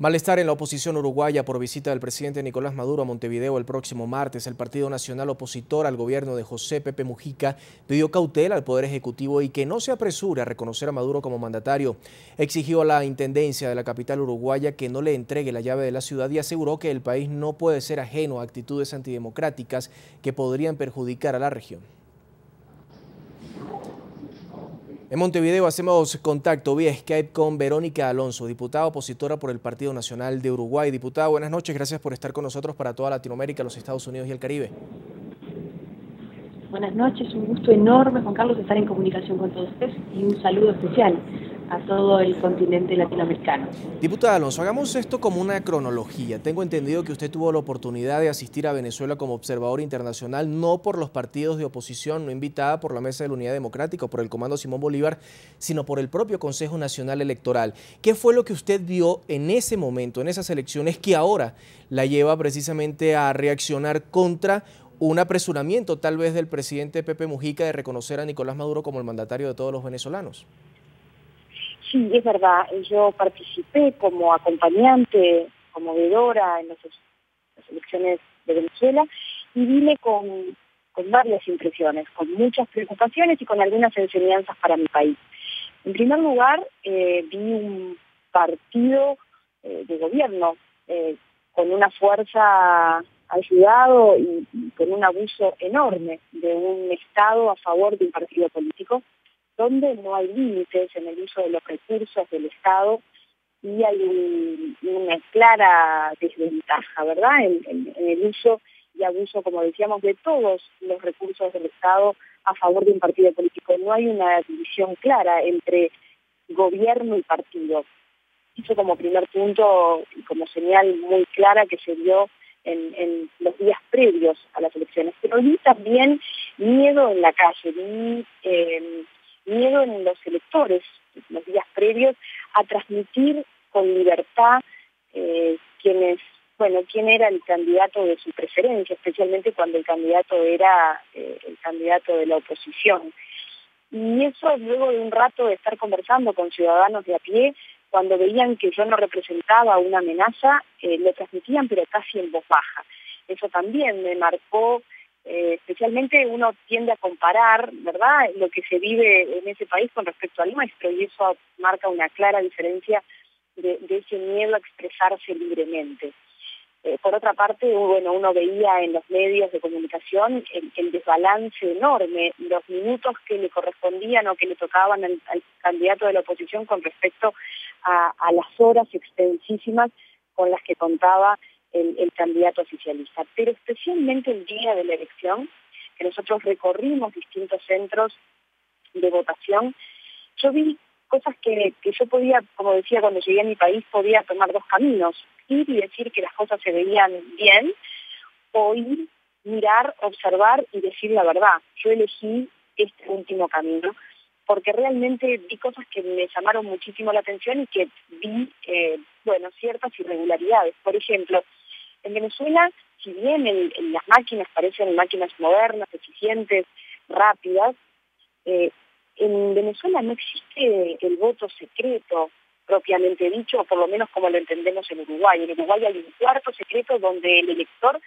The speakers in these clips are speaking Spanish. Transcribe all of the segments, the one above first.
Malestar en la oposición uruguaya por visita del presidente Nicolás Maduro a Montevideo el próximo martes. El Partido Nacional opositor al gobierno de José Pepe Mujica pidió cautela al Poder Ejecutivo y que no se apresure a reconocer a Maduro como mandatario. Exigió a la Intendencia de la capital uruguaya que no le entregue la llave de la ciudad y aseguró que el país no puede ser ajeno a actitudes antidemocráticas que podrían perjudicar a la región. En Montevideo hacemos contacto vía Skype con Verónica Alonso, diputada opositora por el Partido Nacional de Uruguay. Diputada, buenas noches, gracias por estar con nosotros para toda Latinoamérica, los Estados Unidos y el Caribe. Buenas noches, un gusto enorme, Juan Carlos, estar en comunicación con todos ustedes y un saludo especial a todo el continente latinoamericano. Diputada Alonso, hagamos esto como una cronología. Tengo entendido que usted tuvo la oportunidad de asistir a Venezuela como observador internacional, no por los partidos de oposición, no invitada por la Mesa de la Unidad Democrática o por el Comando Simón Bolívar, sino por el propio Consejo Nacional Electoral. ¿Qué fue lo que usted vio en ese momento, en esas elecciones, que ahora la lleva precisamente a reaccionar contra un apresuramiento tal vez del presidente Pepe Mujica de reconocer a Nicolás Maduro como el mandatario de todos los venezolanos? Sí, es verdad, yo participé como acompañante, como vedora en las elecciones de Venezuela y vine con varias impresiones, con muchas preocupaciones y con algunas enseñanzas para mi país. En primer lugar, vi un partido de gobierno con una fuerza ayudado y con un abuso enorme de un Estado a favor de un partido político, donde no hay límites en el uso de los recursos del Estado y hay una clara desventaja, ¿verdad?, en el uso y abuso, como decíamos, de todos los recursos del Estado a favor de un partido político. No hay una división clara entre gobierno y partido. Eso como primer punto y como señal muy clara que se dio en los días previos a las elecciones. Pero vi también miedo en la calle, vi miedo en los electores, los días previos, a transmitir con libertad quién era el candidato de su preferencia, especialmente cuando el candidato era el candidato de la oposición. Y eso luego de un rato de estar conversando con ciudadanos de a pie, cuando veían que yo no representaba una amenaza, lo transmitían pero casi en voz baja. Eso también me marcó. Especialmente uno tiende a comparar, ¿verdad?, lo que se vive en ese país con respecto al nuestro, y eso marca una clara diferencia de ese miedo a expresarse libremente. Por otra parte, uno veía en los medios de comunicación el desbalance enorme, los minutos que le correspondían o que le tocaban al candidato de la oposición con respecto a las horas extensísimas con las que contaba el candidato oficialista. Pero especialmente el día de la elección, que nosotros recorrimos distintos centros de votación, yo vi cosas que yo podía, como decía, cuando llegué a mi país, podía tomar dos caminos: ir y decir que las cosas se veían bien, o ir, mirar, observar y decir la verdad. Yo elegí este último camino, porque realmente vi cosas que me llamaron muchísimo la atención y que vi, ciertas irregularidades. Por ejemplo, en Venezuela, si bien las máquinas parecen máquinas modernas, eficientes, rápidas, en Venezuela no existe el voto secreto propiamente dicho, o por lo menos como lo entendemos en Uruguay. En Uruguay hay un cuarto secreto donde el elector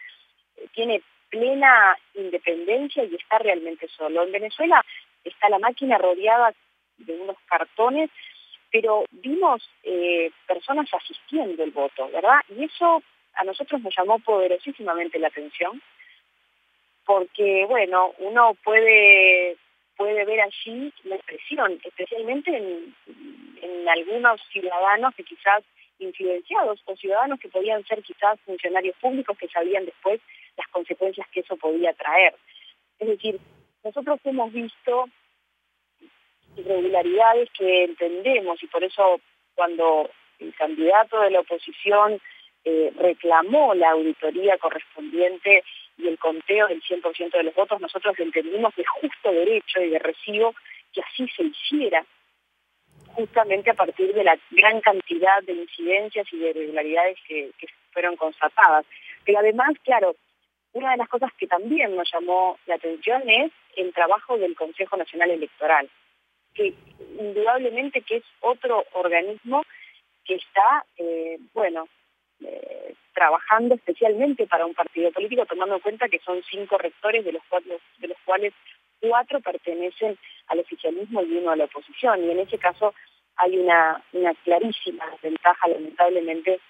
tiene plena independencia y está realmente solo. En Venezuela está la máquina rodeada de unos cartones, pero vimos personas asistiendo el voto, ¿verdad? Y eso a nosotros nos llamó poderosísimamente la atención, porque, uno puede ver allí la presión, especialmente en algunos ciudadanos que quizás influenciados, o ciudadanos que podían ser quizás funcionarios públicos que sabían después las consecuencias que eso podía traer. Es decir, nosotros hemos visto irregularidades que entendemos, y por eso cuando el candidato de la oposición reclamó la auditoría correspondiente y el conteo del 100% de los votos, nosotros entendimos de justo derecho y de recibo que así se hiciera, justamente a partir de la gran cantidad de incidencias y de irregularidades que fueron constatadas. Pero además, claro, una de las cosas que también nos llamó la atención es el trabajo del Consejo Nacional Electoral, que indudablemente que es otro organismo que está, trabajando especialmente para un partido político, tomando en cuenta que son 5 rectores, de los cuales 4 pertenecen al oficialismo y 1 a la oposición. Y en ese caso hay una clarísima ventaja, lamentablemente,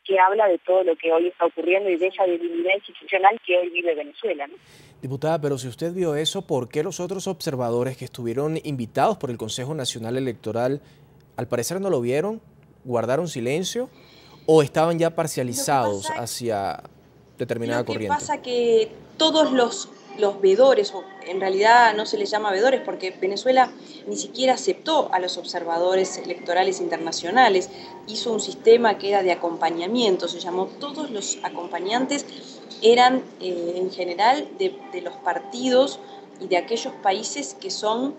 que habla de todo lo que hoy está ocurriendo y de esa debilidad institucional que hoy vive Venezuela, ¿no? Diputada, pero si usted vio eso, ¿por qué los otros observadores que estuvieron invitados por el Consejo Nacional Electoral, al parecer no lo vieron, guardaron silencio o estaban ya parcializados hacia determinada corriente? Lo que pasa que todos los veedores, o en realidad no se les llama veedores porque Venezuela ni siquiera aceptó a los observadores electorales internacionales, hizo un sistema que era de acompañamiento, se llamó, todos los acompañantes eran en general de los partidos y de aquellos países que son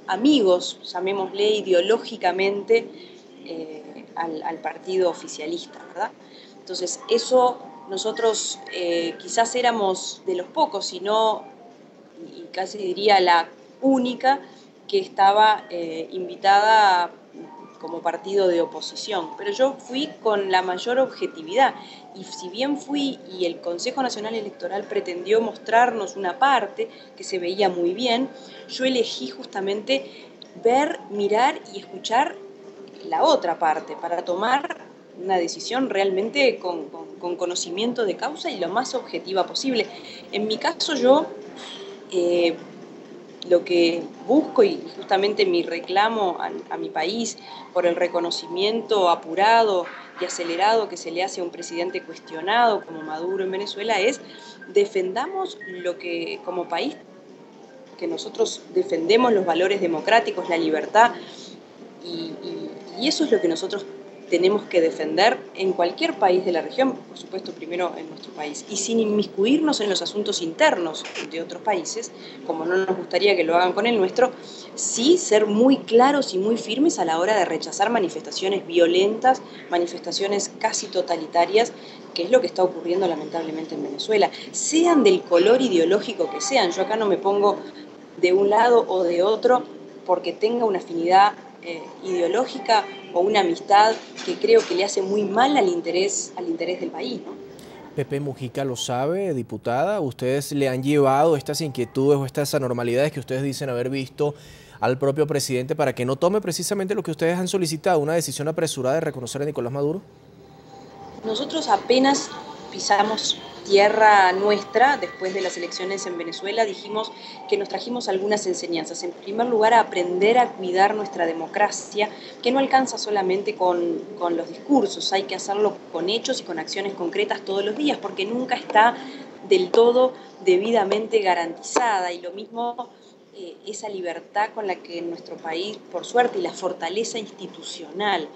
amigos, llamémosle ideológicamente, al partido oficialista, ¿verdad? Entonces eso nosotros quizás éramos de los pocos, sino, y casi diría la única, que estaba invitada como partido de oposición. Pero yo fui con la mayor objetividad, y si bien fui y el Consejo Nacional Electoral pretendió mostrarnos una parte que se veía muy bien, yo elegí justamente ver, mirar y escuchar la otra parte para tomar una decisión realmente con conocimiento de causa y lo más objetiva posible. En mi caso yo lo que busco y justamente mi reclamo a mi país por el reconocimiento apurado y acelerado que se le hace a un presidente cuestionado como Maduro en Venezuela es defendamos lo que como país, que nosotros defendemos los valores democráticos, la libertad y eso es lo que nosotros tenemos que defender en cualquier país de la región, por supuesto primero en nuestro país, y sin inmiscuirnos en los asuntos internos de otros países, como no nos gustaría que lo hagan con el nuestro, sí ser muy claros y muy firmes a la hora de rechazar manifestaciones violentas, manifestaciones casi totalitarias, que es lo que está ocurriendo lamentablemente en Venezuela, sean del color ideológico que sean. Yo acá no me pongo de un lado o de otro porque tenga una afinidad ideológica o una amistad que creo que le hace muy mal al interés del país, ¿no? Pepe Mujica lo sabe, diputada. ¿Ustedes le han llevado estas inquietudes o estas anormalidades que ustedes dicen haber visto al propio presidente para que no tome precisamente lo que ustedes han solicitado, una decisión apresurada de reconocer a Nicolás Maduro? Nosotros apenas pisamos tierra nuestra, después de las elecciones en Venezuela, dijimos que nos trajimos algunas enseñanzas. En primer lugar, a aprender a cuidar nuestra democracia, que no alcanza solamente con los discursos, hay que hacerlo con hechos y con acciones concretas todos los días, porque nunca está del todo debidamente garantizada. Y lo mismo esa libertad con la que en nuestro país, por suerte, y la fortaleza institucional,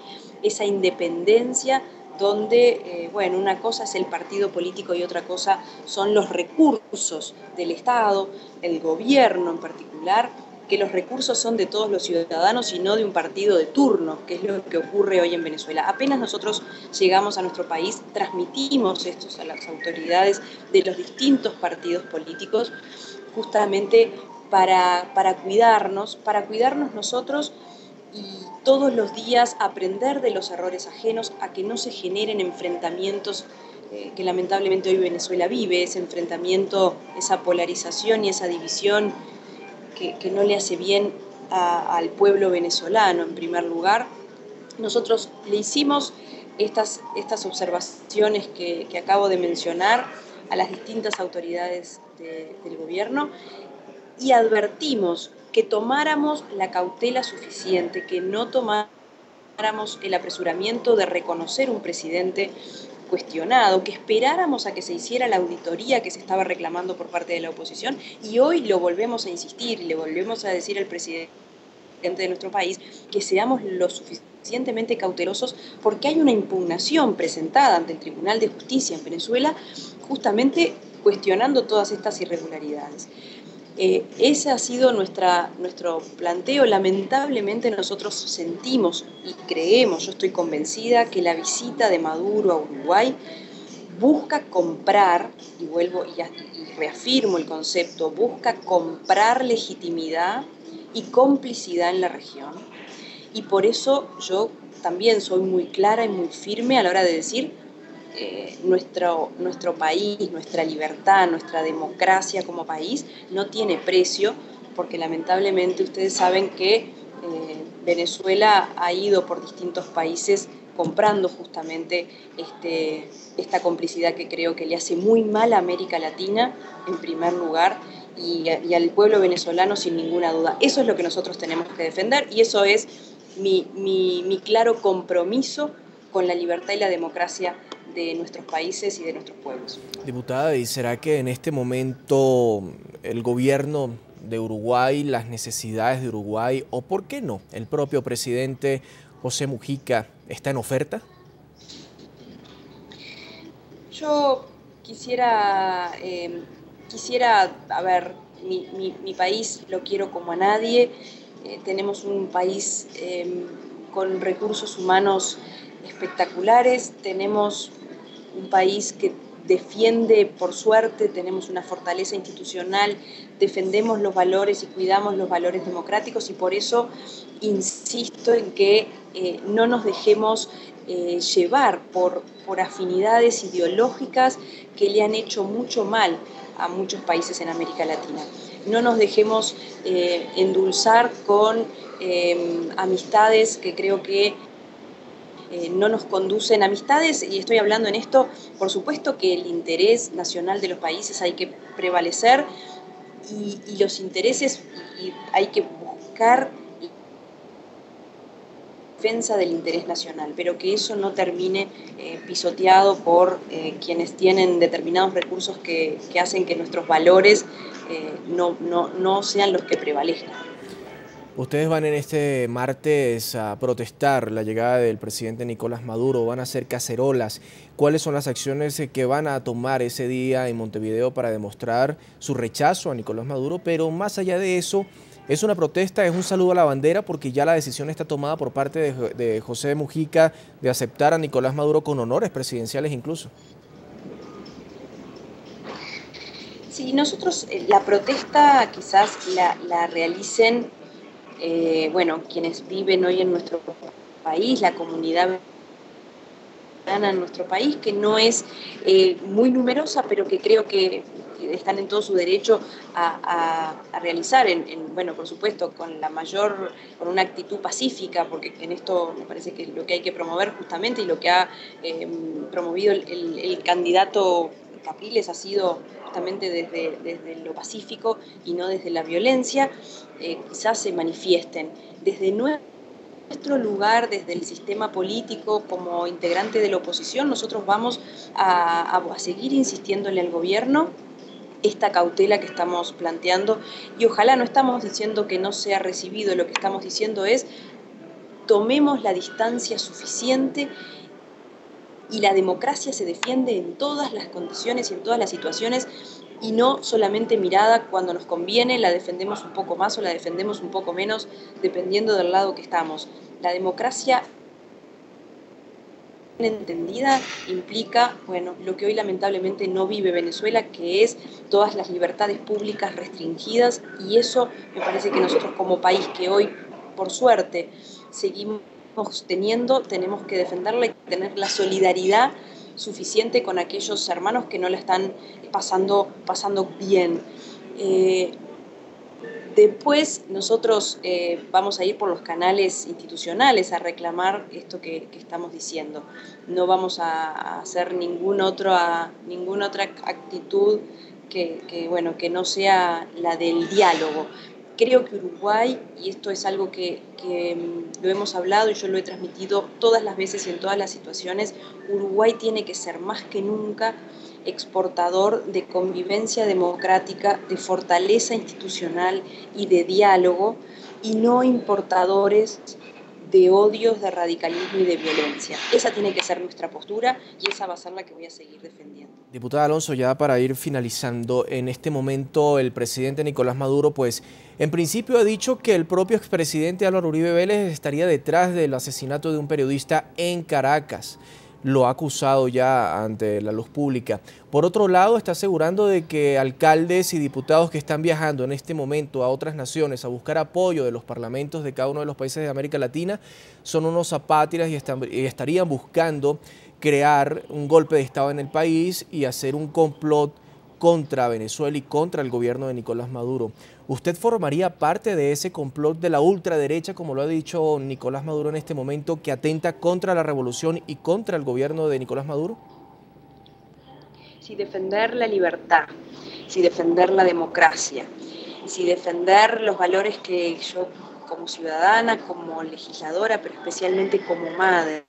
esa independencia donde, una cosa es el partido político y otra cosa son los recursos del Estado, el gobierno en particular, que los recursos son de todos los ciudadanos y no de un partido de turno, que es lo que ocurre hoy en Venezuela. Apenas nosotros llegamos a nuestro país, transmitimos esto a las autoridades de los distintos partidos políticos, justamente para cuidarnos nosotros y todos los días aprender de los errores ajenos, a que no se generen enfrentamientos que lamentablemente hoy Venezuela vive, ese enfrentamiento, esa polarización y esa división que no le hace bien al pueblo venezolano en primer lugar. Nosotros le hicimos estas observaciones que acabo de mencionar a las distintas autoridades del gobierno y advertimos que tomáramos la cautela suficiente, que no tomáramos el apresuramiento de reconocer un presidente cuestionado, que esperáramos a que se hiciera la auditoría que se estaba reclamando por parte de la oposición, y hoy lo volvemos a insistir y le volvemos a decir al presidente de nuestro país que seamos lo suficientemente cautelosos porque hay una impugnación presentada ante el Tribunal de Justicia en Venezuela justamente cuestionando todas estas irregularidades. Ese ha sido nuestro planteo. Lamentablemente nosotros sentimos y creemos, yo estoy convencida, que la visita de Maduro a Uruguay busca comprar, y vuelvo y reafirmo el concepto, busca comprar legitimidad y complicidad en la región. y por eso yo también soy muy clara y muy firme a la hora de decir nuestro país, nuestra libertad, nuestra democracia como país no tiene precio, porque lamentablemente ustedes saben que Venezuela ha ido por distintos países comprando justamente esta complicidad que creo que le hace muy mal a América Latina, en primer lugar, y al pueblo venezolano sin ninguna duda. Eso es lo que nosotros tenemos que defender y eso es mi claro compromiso con la libertad y la democracia de nuestros países y de nuestros pueblos. Diputada, ¿y será que en este momento el gobierno de Uruguay, las necesidades de Uruguay, o por qué no, el propio presidente José Mujica, está en oferta? Yo quisiera, a ver, mi país lo quiero como a nadie, tenemos un país con recursos humanos espectaculares, tenemos un país que defiende, por suerte, tenemos una fortaleza institucional, defendemos los valores y cuidamos los valores democráticos y por eso insisto en que no nos dejemos llevar por afinidades ideológicas que le han hecho mucho mal a muchos países en América Latina. No nos dejemos endulzar con amistades que creo que no nos conducen, amistades, y estoy hablando en esto, por supuesto que el interés nacional de los países hay que prevalecer y los intereses y hay que buscar defensa del interés nacional, pero que eso no termine pisoteado por quienes tienen determinados recursos que hacen que nuestros valores no sean los que prevalezcan. Ustedes van en este martes a protestar la llegada del presidente Nicolás Maduro, van a hacer cacerolas. ¿Cuáles son las acciones que van a tomar ese día en Montevideo para demostrar su rechazo a Nicolás Maduro? Pero más allá de eso, es una protesta, es un saludo a la bandera porque ya la decisión está tomada por parte de José Mujica de aceptar a Nicolás Maduro con honores presidenciales incluso. Sí, nosotros la protesta quizás la realicen quienes viven hoy en nuestro país, la comunidad venezolana en nuestro país, que no es muy numerosa, pero que creo que están en todo su derecho a realizar, por supuesto, con una actitud pacífica, porque en esto me parece que lo que hay que promover justamente y lo que ha promovido el candidato Capriles ha sido justamente desde lo pacífico y no desde la violencia, quizás se manifiesten desde nuestro lugar, desde el sistema político, como integrante de la oposición. Nosotros vamos a seguir insistiéndole al gobierno esta cautela que estamos planteando y ojalá no estamos diciendo que no sea recibido, lo que estamos diciendo es tomemos la distancia suficiente y la democracia se defiende en todas las condiciones y en todas las situaciones y no solamente mirada cuando nos conviene, la defendemos un poco más o la defendemos un poco menos, dependiendo del lado que estamos. La democracia entendida implica, lo que hoy lamentablemente no vive Venezuela, que es todas las libertades públicas restringidas y eso me parece que nosotros como país que hoy, por suerte, seguimos teniendo, tenemos que defenderla y tener la solidaridad suficiente con aquellos hermanos que no la están pasando bien. Después nosotros vamos a ir por los canales institucionales a reclamar esto que estamos diciendo. No vamos a hacer ninguna otra actitud que no sea la del diálogo. Creo que Uruguay, y esto es algo que lo hemos hablado y yo lo he transmitido todas las veces y en todas las situaciones, Uruguay tiene que ser más que nunca exportador de convivencia democrática, de fortaleza institucional y de diálogo, y no importadores de odios, de radicalismo y de violencia. Esa tiene que ser nuestra postura y esa va a ser la que voy a seguir defendiendo. Diputada Alonso, ya para ir finalizando, en este momento el presidente Nicolás Maduro, pues en principio ha dicho que el propio expresidente Álvaro Uribe Vélez estaría detrás del asesinato de un periodista en Caracas. lo ha acusado ya ante la luz pública. Por otro lado, está asegurando de que alcaldes y diputados que están viajando en este momento a otras naciones a buscar apoyo de los parlamentos de cada uno de los países de América Latina son unos apátridas y estarían buscando crear un golpe de Estado en el país y hacer un complot contra Venezuela y contra el gobierno de Nicolás Maduro. ¿Usted formaría parte de ese complot de la ultraderecha, como lo ha dicho Nicolás Maduro en este momento, que atenta contra la revolución y contra el gobierno de Nicolás Maduro? Si defender la libertad, si defender la democracia, si defender los valores que yo como ciudadana, como legisladora, pero especialmente como madre,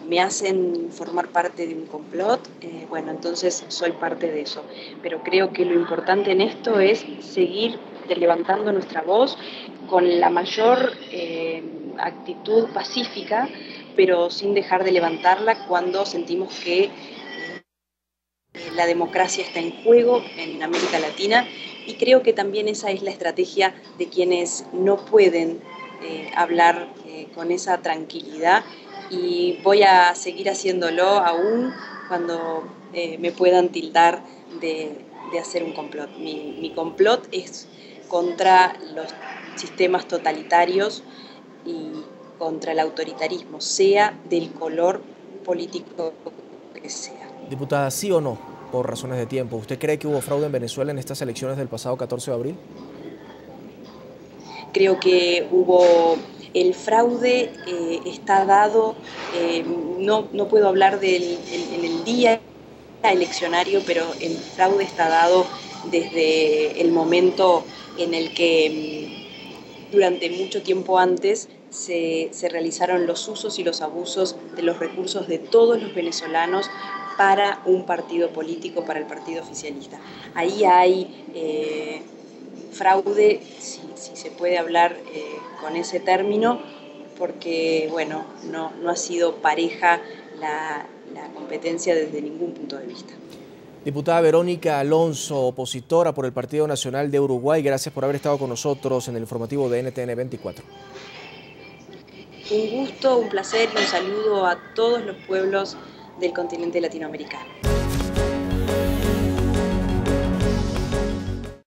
me hacen formar parte de un complot, bueno, entonces soy parte de eso. Pero creo que lo importante en esto es seguir levantando nuestra voz con la mayor actitud pacífica, pero sin dejar de levantarla cuando sentimos que la democracia está en juego en América Latina, y creo que también esa es la estrategia de quienes no pueden hablar con esa tranquilidad, y voy a seguir haciéndolo aún cuando me puedan tildar de hacer un complot. Mi complot es contra los sistemas totalitarios y contra el autoritarismo, sea del color político que sea. Diputada, ¿sí o no, por razones de tiempo, usted cree que hubo fraude en Venezuela en estas elecciones del pasado 14 de abril? Creo que hubo... El fraude está dado, no puedo hablar en el día eleccionario, pero el fraude está dado desde el momento en el que durante mucho tiempo antes se realizaron los usos y los abusos de los recursos de todos los venezolanos para un partido político, para el partido oficialista. Ahí hay fraude, si se puede hablar con ese término, porque bueno, no ha sido pareja la competencia desde ningún punto de vista. Diputada Verónica Alonso, opositora por el Partido Nacional de Uruguay, gracias por haber estado con nosotros en el informativo de NTN 24. Un gusto, un placer y un saludo a todos los pueblos del continente latinoamericano.